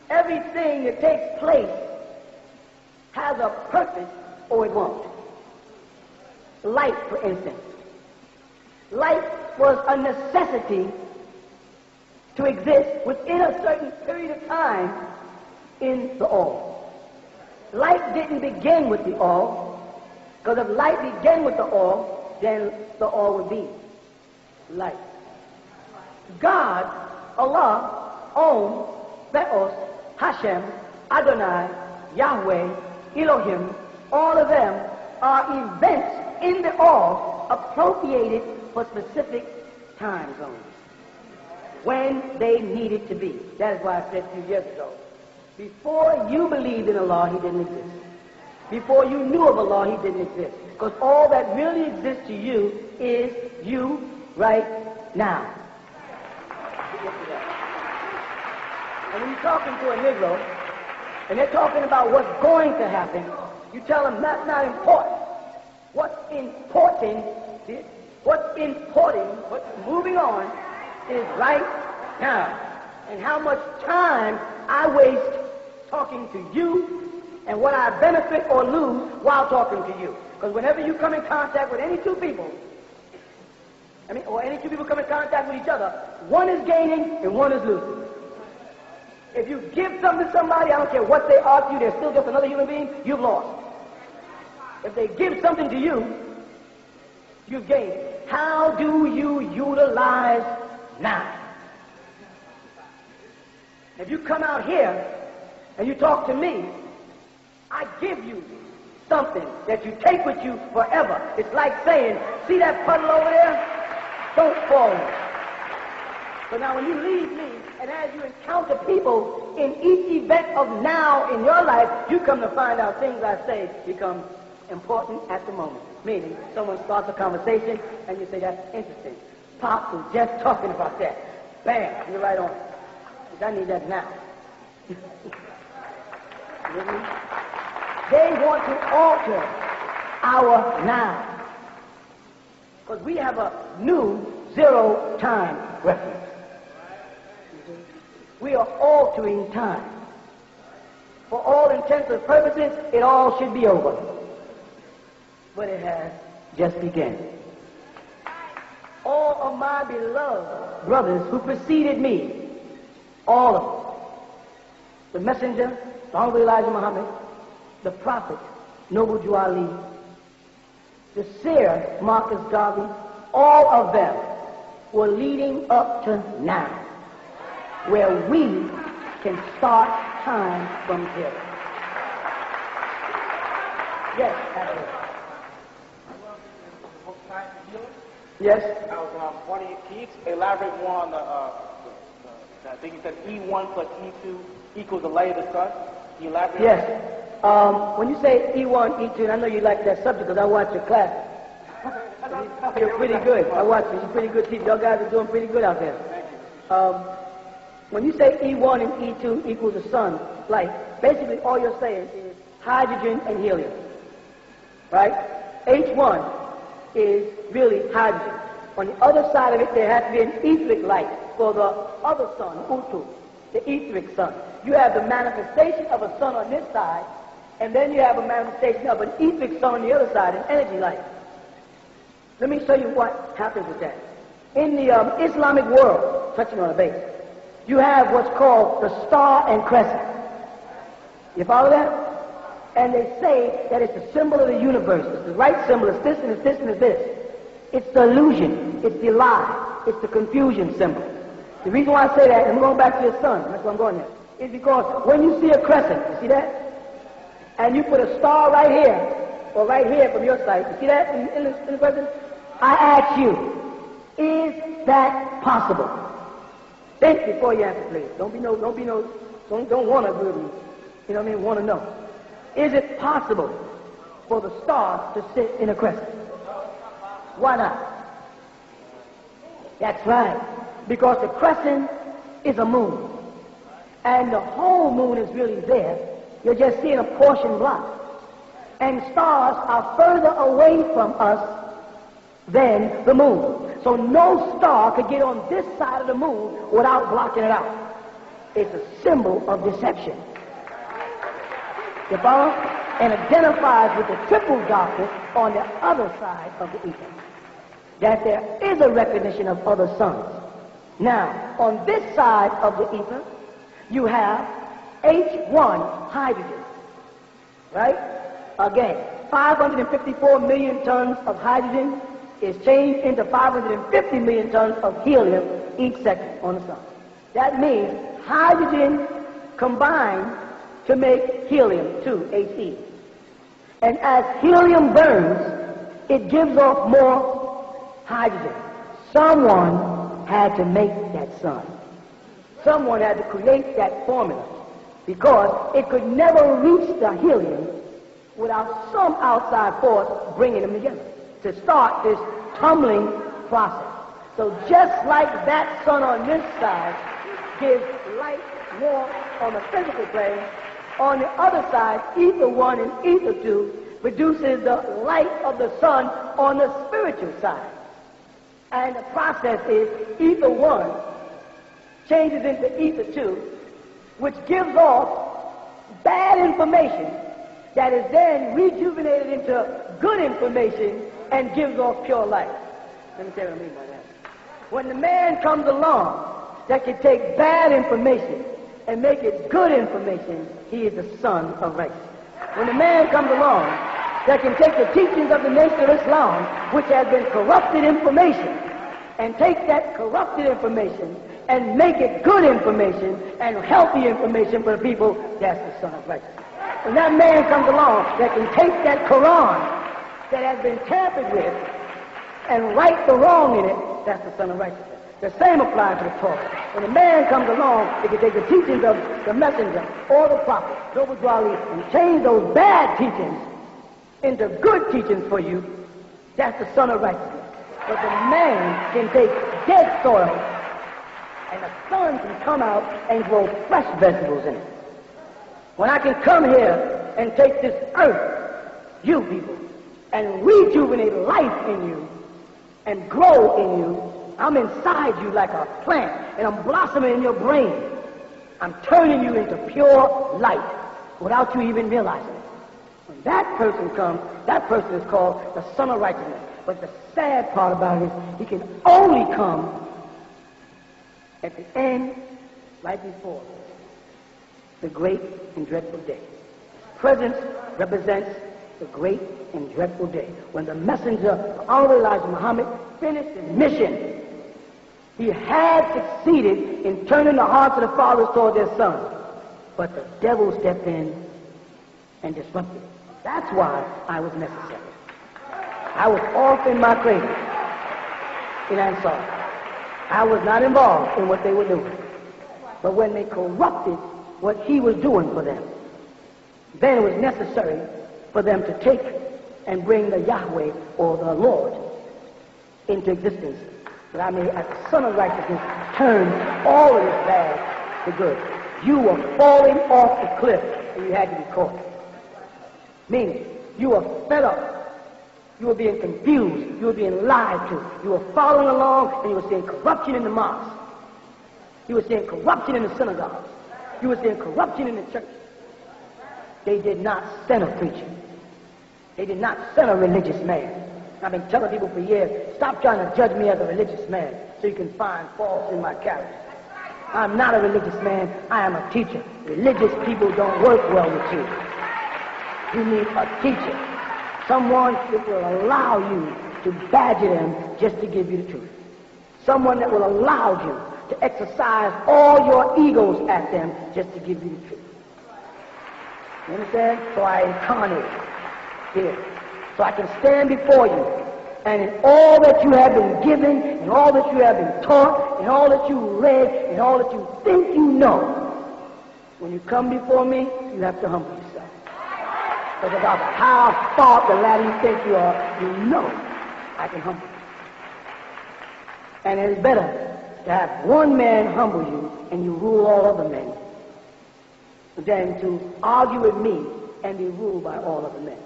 Everything that takes place has a purpose or it won't. Light, for instance. Light was a necessity to exist within a certain period of time in the all. Light didn't begin with the all, because if light began with the all, then the all would be light. God, Allah, Om, Theos, Hashem, Adonai, Yahweh, Elohim, all of them are events in the all appropriated for specific time zones when they needed to be. That is why I said 2 years ago, before you believed in Allah, He didn't exist. Before you knew of Allah, He didn't exist. Because all that really exists to you is you right now. And when you're talking to a Negro, and they're talking about what's going to happen, you tell them that's not important. What's important, what's moving on is right now. And how much time I waste talking to you and what I benefit or lose while talking to you. Because whenever you come in contact with any two people, or any two people come in contact with each other, one is gaining and one is losing. If you give something to somebody, I don't care what they are to you, they're still just another human being, you've lost. If they give something to you, you've gained. How do you utilize now? If you come out here and you talk to me, I give you something that you take with you forever. It's like saying, see that puddle over there? Don't fall in it. So now when you leave me, and as you encounter people in each event of now in your life, you come to find out things I say become important at the moment. Meaning, someone starts a conversation, and you say, that's interesting. Pop was just talking about that. Bam, you're right on. I need that now. You with me? They want to alter our now. Because we have a new zero time reference. We are altering time. For all intents and purposes, it all should be over. But it has just begun. All of my beloved brothers who preceded me, all of them, the messenger, the Honorable Elijah Muhammad, the prophet, Noble Jew Ali, the seer, Marcus Garvey, all of them were leading up to now, where we can start time from here. Yes, absolutely. Yes? I was wondering, can you elaborate more on I think you said E1 plus E2 equals the light of the sun? Can you elaborate? Yes. When you say E1, E2, and I know you like that subject because I watch your class. You're pretty good. I watch you. You're pretty good teacher. Y'all guys are doing pretty good out there. When you say E1 and E2 equals the sun, light, basically all you're saying is hydrogen and helium. Right? H1 is really hydrogen. On the other side of it, there has to be an etheric light for the other sun, Utu, the etheric sun. You have the manifestation of a sun on this side, and then you have a manifestation of an etheric sun on the other side, an energy light. Let me show you what happens with that. In the Islamic world, touching on a base, you have what's called the star and crescent. You follow that? And they say that it's the symbol of the universe. It's the right symbol. It's this and it's this and it's this. It's the illusion. It's the lie. It's the confusion symbol. The reason why I say that, and I'm going back to your son, that's why I'm going there, is because when you see a crescent, you see that? And you put a star right here, or right here from your side, you see that in the crescent? I ask you, is that possible? Think before you answer, please. Don't want to agree with me. You know what I mean? Want to know. Is it possible for the star to sit in a crescent? Why not? That's right. Because the crescent is a moon. And the whole moon is really there. You're just seeing a portion block. And stars are further away from us than the moon. So no star could get on this side of the moon without blocking it out. It's a symbol of deception. You follow? And identifies with the triple darkness on the other side of the ether. That there is a recognition of other suns. Now, on this side of the ether, you have H1 hydrogen. Right? Again, 554 million tons of hydrogen is changed into 550 million tons of helium each second on the sun. That means hydrogen combined to make helium-2, He. And as helium burns, it gives off more hydrogen. Someone had to make that sun. Someone had to create that formula because it could never reach the helium without some outside force bringing them together to start this tumbling process. So just like that sun on this side gives light more on the physical plane, on the other side, ether 1 and ether 2 produces the light of the sun on the spiritual side. And the process is ether 1 changes into ether 2, which gives off bad information that is then rejuvenated into good information and gives off pure light. Let me tell you what I mean by that. When the man comes along that can take bad information and make it good information, he is the son of righteousness. When the man comes along that can take the teachings of the Nation of Islam, which has been corrupted information, and take that corrupted information and make it good information and healthy information for the people, that's the son of righteousness. When that man comes along that can take that Quran that has been tampered with and right the wrong in it, that's the son of righteousness. The same applies to the Torah. When a man comes along, he can take the teachings of the messenger or the prophet, and change those bad teachings into good teachings for you, that's the son of righteousness. But the man can take dead soil and the sun can come out and grow fresh vegetables in it. When I can come here and take this earth, you people, and rejuvenate life in you and grow in you, I'm inside you like a plant, and I'm blossoming in your brain. I'm turning you into pure light without you even realizing it. When that person comes, that person is called the son of righteousness. But the sad part about it is he can only come at the end, right before the great and dreadful day. Presence represents the great and dreadful day. When the messenger, Honorable Elijah Muhammad, finished his mission, he had succeeded in turning the hearts of the fathers toward their sons. But the devil stepped in and disrupted it. That's why I was necessary. I was off in my cradle in Ansar. I was not involved in what they were doing. But when they corrupted what he was doing for them, then it was necessary for them to take and bring the Yahweh or the Lord into existence. That I may, as the son of righteousness, turn all of this bad to good. You were falling off the cliff and you had to be caught. Meaning, you were fed up. You were being confused. You were being lied to. You were following along and you were seeing corruption in the mosque. You were seeing corruption in the synagogues. You were seeing corruption in the church. They did not send a preacher. They did not send a religious man. I've been telling people for years, stop trying to judge me as a religious man so you can find faults in my character. I'm not a religious man. I am a teacher. Religious people don't work well with you. You need a teacher. Someone that will allow you to badger them just to give you the truth. Someone that will allow you to exercise all your egos at them just to give you the truth. You understand? So I incarnate here. So I can stand before you, and in all that you have been given, and all that you have been taught, and all that you read, and all that you think you know, when you come before me, you have to humble yourself. Because about how far the ladder you think you are, you know I can humble you. And it's better to have one man humble you and you rule all other men than to argue with me and be ruled by all other men.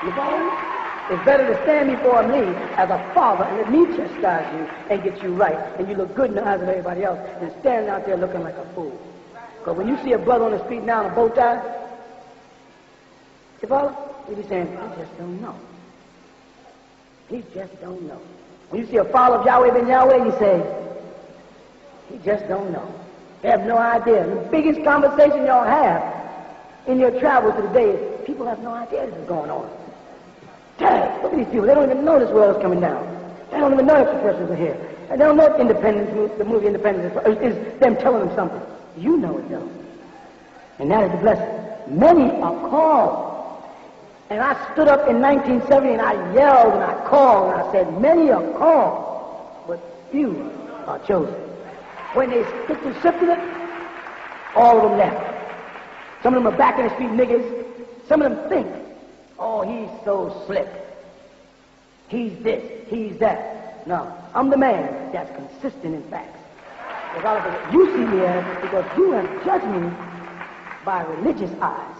You follow me? It's better to stand before me as a father and let me chastise you and get you right, and you look good in the eyes of everybody else, than standing out there looking like a fool. Because when you see a brother on the street now in a bow tie, you follow? You be saying, he just don't know. He just don't know. When you see a follower of Yahweh ben Yahweh, you say, he just don't know. They have no idea. The biggest conversation y'all have in your travels to the day is people have no idea this is going on. Dang, look at these people. They don't even know this world is coming down. They don't even know extraterrestrials are here. And they don't know Independence, the movie Independence is them telling them something. You know it though. And that is the blessing. Many are called. And I stood up in 1970 and I yelled and I called and I said, many are called, but few are chosen. When they sifted it, all of them left. Some of them are back in the street niggas. Some of them think, oh, he's so slick. He's this, he's that. No, I'm the man that's consistent in facts. Regardless of what you see me as, because you have judged me by religious eyes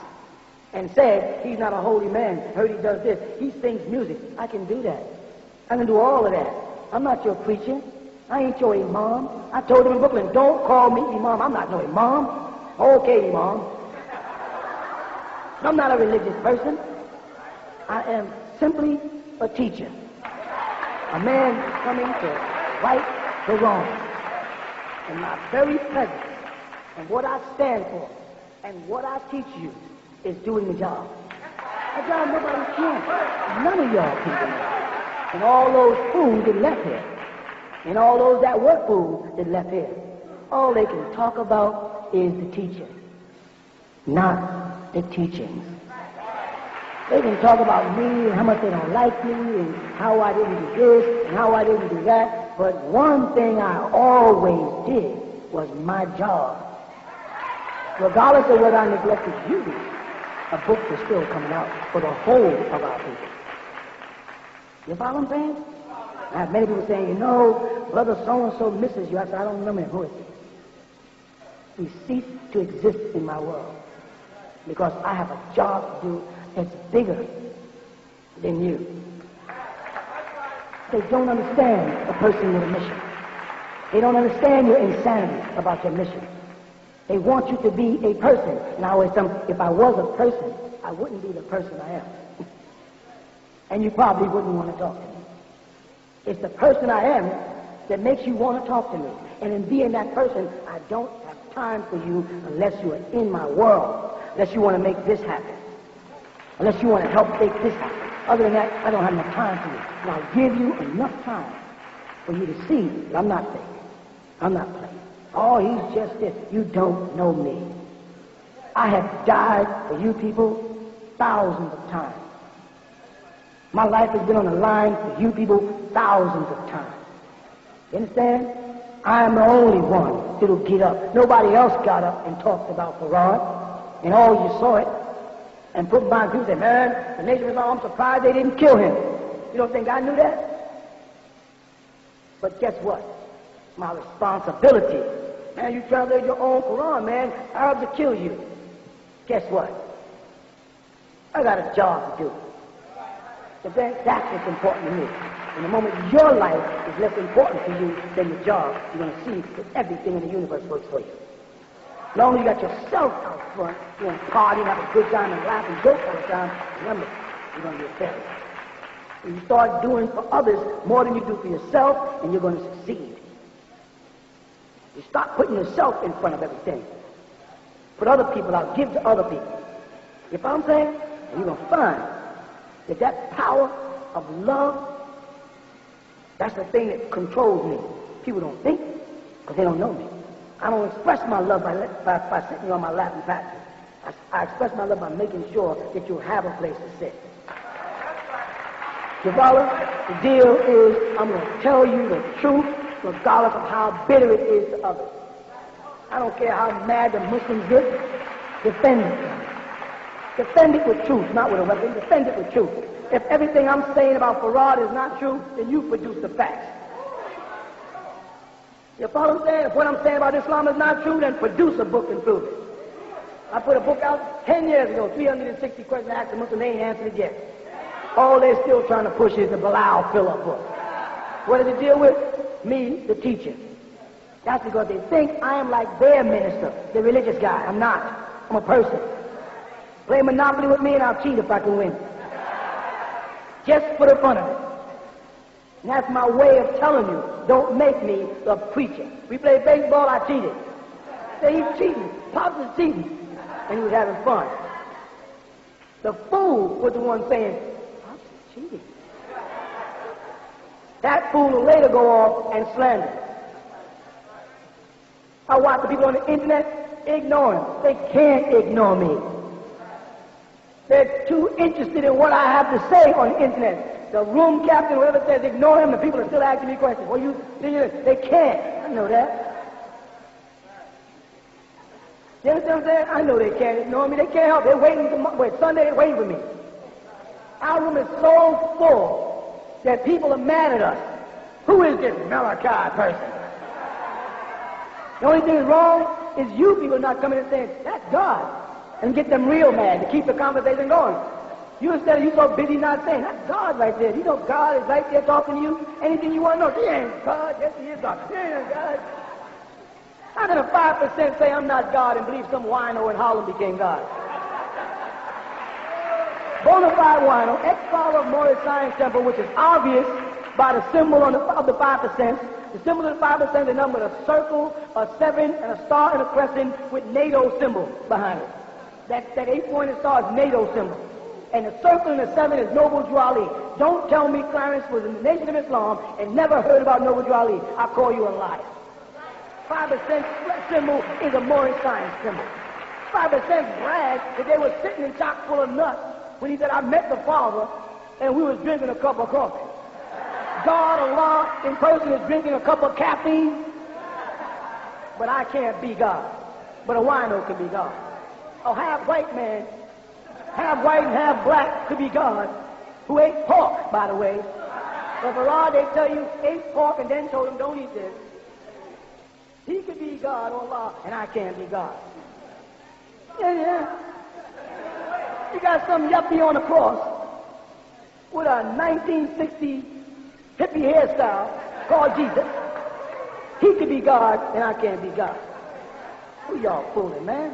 and said he's not a holy man. Heard he does this. He sings music. I can do that. I can do all of that. I'm not your preacher. I ain't your imam. I told him in Brooklyn, don't call me imam. I'm not no imam. Okay, imam. I'm not a religious person. I am simply a teacher. A man coming to right the wrong. And my very presence and what I stand for and what I teach you is doing the job. A job nobody can. None of y'all can do it. And all those fools that left here, and all those that were fools that left here, all they can talk about is the teaching, not the teachings. They can talk about me and how much they don't like me and how I didn't do this and how I didn't do that. But one thing I always did was my job. Regardless of whether I neglected you, a book was still coming out for the whole of our people. You follow what I'm saying? I have many people saying, you know, brother so-and-so misses you. I said, I don't remember him. Who is he? He ceased to exist in my world because I have a job to do that's bigger than you. They don't understand a person with a mission. They don't understand your insanity about your mission. They want you to be a person. And I always tell them, if I was a person, I wouldn't be the person I am. And you probably wouldn't want to talk to me. It's the person I am that makes you want to talk to me. And in being that person, I don't have time for you unless you are in my world, unless you want to make this happen, unless you want to help make this happen. Other than that, I don't have enough time for you. And I'll give you enough time for you to see that I'm not fake. I'm not playing. Oh, he's just this. You don't know me. I have died for you people thousands of times. My life has been on the line for you people thousands of times. You understand? I am the only one that'll get up. Nobody else got up and talked about Farad. And all you saw it and put by people and said, man, the Nation of Islam, I'm surprised they didn't kill him. You don't think I knew that? But guess what? My responsibility. Man, you translate your own Quran, man. Arabs will kill you. Guess what? I got a job to do. So that's what's important to me. And the moment your life is less important to you than your job, you're going to see that everything in the universe works for you. As long as you got yourself out front, you want to party and have a good time and laugh and joke all the time, remember, you're going to be a failure. When you start doing for others more than you do for yourself, and you're going to succeed. You stop putting yourself in front of everything. Put other people out, give to other people. You know what I'm saying? And you're going to find that power of love, that's the thing that controls me. People don't think because they don't know me. I don't express my love by sitting on my lap and pat you. I express my love by making sure that you have a place to sit. You follow? The deal is I'm going to tell you the truth regardless of how bitter it is to others. I don't care how mad the Muslims get. Defend it. Defend it with truth, not with a weapon. Defend it with truth. If everything I'm saying about Farad is not true, then you produce the facts. You follow what I'm saying? If what I'm saying about Islam is not true, then produce a book and prove it. I put a book out 10 years ago, 360 questions asked the Muslim, they ain't answered it yet. All they're still trying to push is the Bilal fill-up book. What does it deal with? Me, the teacher. That's because they think I am like their minister, the religious guy. I'm not. I'm a person. Play Monopoly with me and I'll cheat if I can win. Just for the fun of it. And that's my way of telling you, don't make me the preacher. We played baseball, I cheated. Say he's cheating. Pops is cheating. And he was having fun. The fool was the one saying, Pops is cheating. That fool will later go off and slander. I watch the people on the internet ignore him. They can't ignore me. They're too interested in what I have to say on the internet. The room captain, whoever says ignore him, the people are still asking me questions. Well, they can't. I know that. You understand what I'm saying? I know they can't ignore me. They can't help. They're waiting Sunday, they're waiting for me. Our room is so full. that people are mad at us. Who is this Malachi person? The only thing that's wrong is you people not coming and saying, that's God, and get them real mad to keep the conversation going. You instead of you so busy not saying, that's God right there. You know God is right there talking to you. Anything you want to know, he ain't God. Yes, he is God. He ain't God. How can a 5% say I'm not God and believe some wino in Harlem became God? Bonafide wino, ex-follower of Morris Science Temple, which is obvious by the symbol of the 5%. The symbol of the 5% is a number with a circle, a 7, and a star and a crescent with NATO symbol behind it. That 8-pointed star is NATO symbol. And the circle and the 7 is Noble Drew Ali. Don't tell me Clarence was in the Nation of Islam and never heard about Noble Drew Ali. I'll call you a liar. 5% symbol is a Morris Science symbol. 5% bragged that they were sitting in chock full of nuts when he said, I met the Father and we was drinking a cup of coffee. God, Allah, in person is drinking a cup of caffeine. But I can't be God. But a wino can be God. A half-white man, half white and half black could be God, who ate pork, by the way. But for all they tell you, ate pork and then told him, don't eat this. He could be God, or Allah, and I can't be God. Yeah. You got some yuppie on the cross with a 1960 hippie hairstyle called Jesus. He could be God, and I can't be God. Who y'all fooling, man?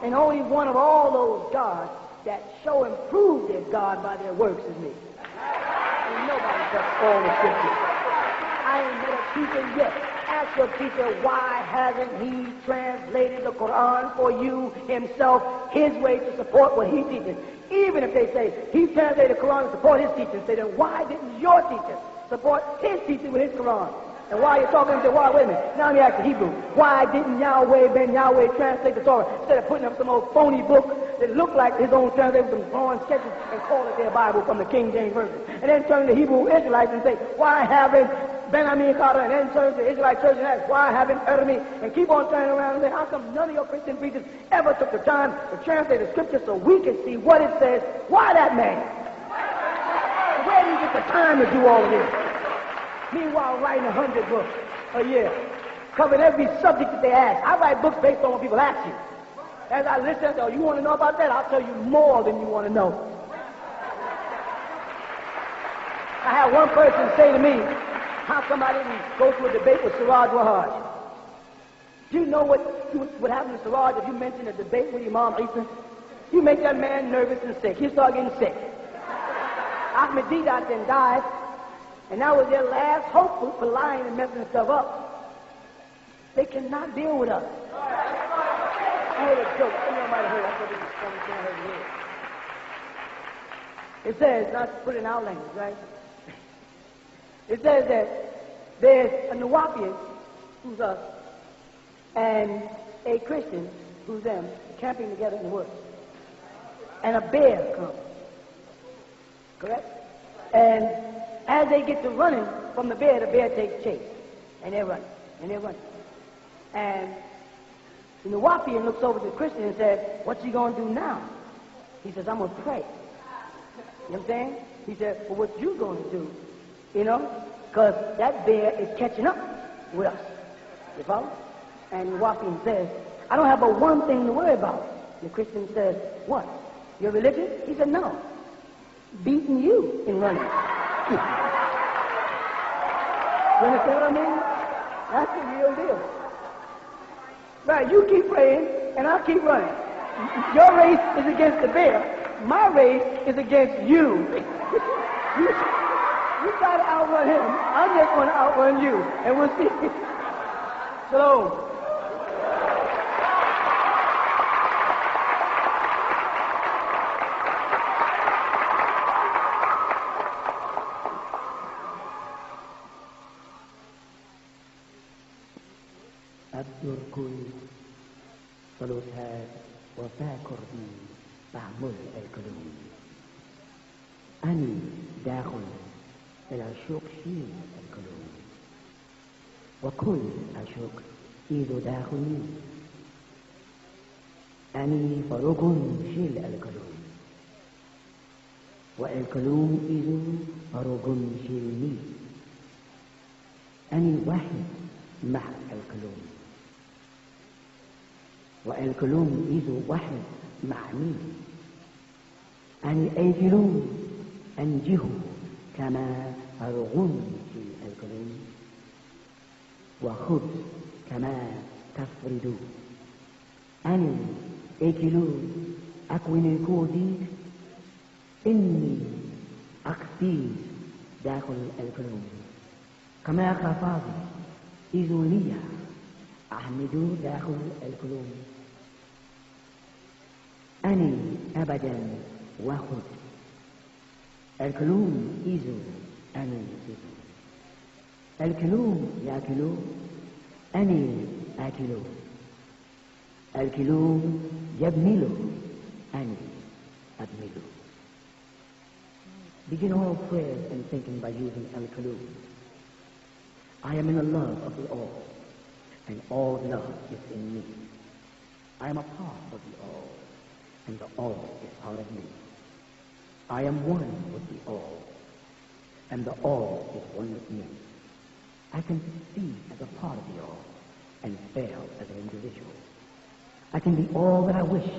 And only one of all those gods that show and prove their God by their works is me. And nobody touched all the scriptures. I ain't met a teacher yet. Ask your teacher, why hasn't he translated the Quran for you himself, his way to support what he teaches? Even if they say he translated the Quran to support his teaching, say then why didn't your teacher support his teaching with his Quran? And while you're talking, say, why, wait a minute, now let me ask the Hebrew. Why didn't Yahweh ben Yahweh translate the Torah instead of putting up some old phony book that looked like his own translation, some drawing sketches, and call it their Bible from the King James Version? And then turn to Hebrew Israelites and say, why haven't Ben-Ami Carter, and then turn to the Israelite church and ask, why haven't Ermi? And keep on turning around and say, how come none of your Christian preachers ever took the time to translate the scripture so we can see what it says? Why that man? Where do you get the time to do all of this? Meanwhile, writing 100 books a year, covering every subject that they ask. I write books based on what people ask you. As I listen, oh, you want to know about that? I'll tell you more than you want to know. I had one person say to me, how come I didn't go to a debate with Siraj Wahaj? Do you know what happened to Siraj if you mention a debate with Imam Isa? You make that man nervous and sick. He start getting sick. Ahmed Didat then died. And that was their last hope for lying and messing stuff up. They cannot deal with us. I heard a joke. You might have heard. I thought this was funny. I heard it. It says, not to put it in our language, right? It says that there's a Nawapian, who's us, and a Christian, who's them, camping together in the woods. And a bear comes. Correct? And as they get to running from the bear takes chase. And they're running. And the Nawapian looks over to the Christian and says, what's he going to do now? He says, I'm going to pray. You know what I'm saying? He said, well, what you going to do? You know? Because that bear is catching up with us. You follow? And the Nawapian says, I don't have but one thing to worry about. The Christian says, what? Your religion? He said, no. Beating you in running. You understand what I mean? That's the real deal. Right, you keep praying, and I'll keep running. Your race is against the bear. My race is against you. You try to outrun him. I'm just going to outrun you. And we'll see. Shalom. الكل صلوتها وفاكر بي بعمل الكلون أني داخل إلى شوق شيل الكلون وكل أشوق إذا داخلي أني فروق شيل الكلون والكلوم إذو رجل شلمي أني واحد مع الكلوم والكلوم إذو واحد مع مين أني أيكلوم أنجه كما أرغم في الكلوم وخبز كما تفرد أني أيكلوم أكوين الكودي إني أقفيز داخل الكلوم كما خفاضي إذولية أحمد داخل الكلوم أني أبدا وخد الكلوم إذو أني إذو الكلوم يأكلو أني آكلو الكلوم يبملو أني أبملو. Begin all prayers and thinking by using al-Kalum. I am in the love of the all, and all love is in me. I am a part of the all, and the all is part of me. I am one with the all, and the all is one with me. I can succeed as a part of the all, and fail as an individual. I can be all that I wish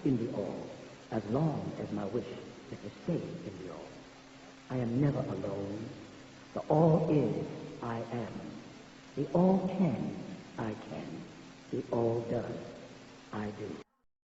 in the all, as long as my wish is to stay in the all. I am never alone. The all is, I am. The all can, I can. The all does, I do.